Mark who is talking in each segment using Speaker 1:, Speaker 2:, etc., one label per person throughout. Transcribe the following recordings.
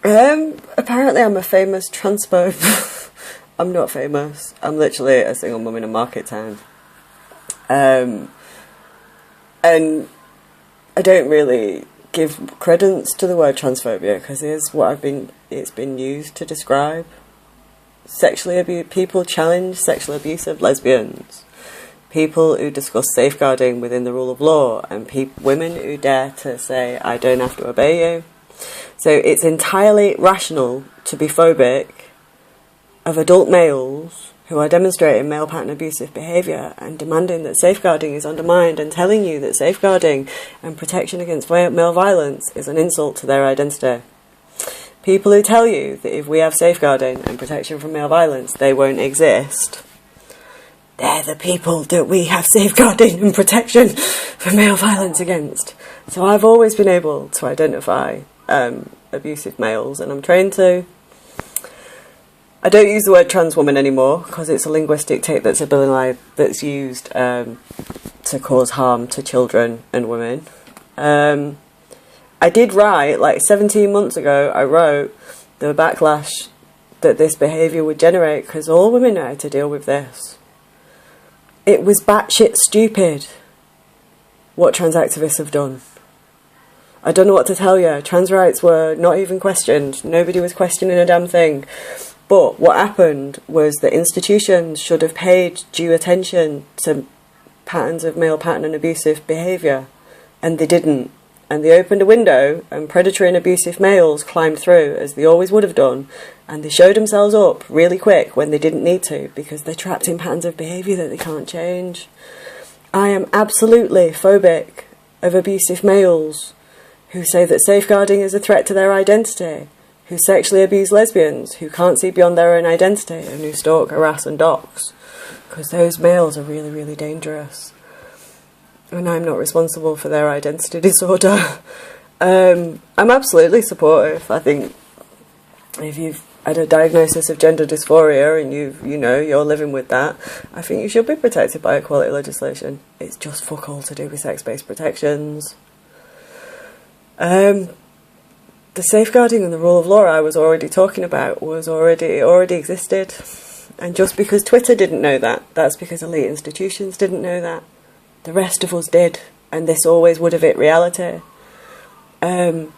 Speaker 1: Apparently I'm a famous transphobe. I'm not famous. I'm literally a single mum in a market town. And I don't really give credence to the word transphobia because it's been used to describe people challenge sexual abuse of lesbians, people who discuss safeguarding within the rule of law, and women who dare to say, I don't have to obey you. So it's entirely rational to be phobic of adult males who are demonstrating male pattern abusive behaviour and demanding that safeguarding is undermined and telling you that safeguarding and protection against male violence is an insult to their identity. People who tell you that if we have safeguarding and protection from male violence, they won't exist, they're the people that we have safeguarding and protection from male violence against. So I've always been able to identify abusive males, and I'm trained to. I don't use the word trans woman anymore because it's a linguistic take that's that's used to cause harm to children and women. I did write, 17 months ago, I wrote the backlash that this behaviour would generate because all women know how to deal with this. It was batshit stupid what trans activists have done. I don't know what to tell you. Trans rights were not even questioned. Nobody was questioning a damn thing. But what happened was that institutions should have paid due attention to patterns of male pattern and abusive behaviour, and they didn't. And they opened a window, and predatory and abusive males climbed through, as they always would have done, and they showed themselves up really quick when they didn't need to, because they're trapped in patterns of behaviour that they can't change. I am absolutely phobic of abusive males who say that safeguarding is a threat to their identity, who sexually abuse lesbians, who can't see beyond their own identity, and who stalk, harass and dox, because those males are really, really dangerous. And I'm not responsible for their identity disorder. I'm absolutely supportive. I think if you've had a diagnosis of gender dysphoria and you're living with that, I think you should be protected by equality legislation. It's just fuck all to do with sex-based protections. The safeguarding and the rule of law I was already talking about already existed. And just because Twitter didn't know that, that's because elite institutions didn't know that. The rest of us did, and this always would have hit reality. The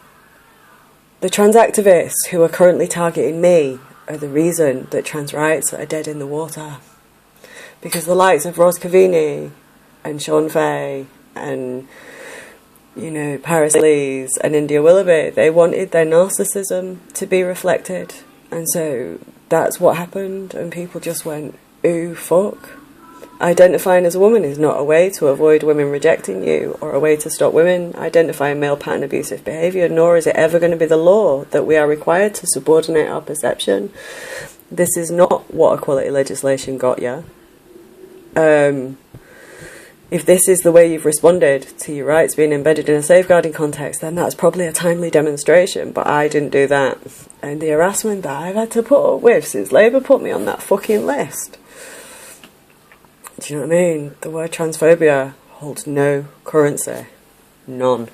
Speaker 1: trans activists who are currently targeting me are the reason that trans rights are dead in the water. Because the likes of Ros Cavini and Sean Fay and, Paris Lees and India Willoughby, they wanted their narcissism to be reflected. And so that's what happened, and people just went, ooh, fuck. Identifying as a woman is not a way to avoid women rejecting you or a way to stop women identifying male pattern abusive behaviour, nor is it ever going to be the law that we are required to subordinate our perception. This is not what equality legislation got you. If this is the way you've responded to your rights being embedded in a safeguarding context, then that's probably a timely demonstration, but I didn't do that. And the harassment that I've had to put up with since Labour put me on that fucking list. Do you know what I mean? The word transphobia holds no currency. None.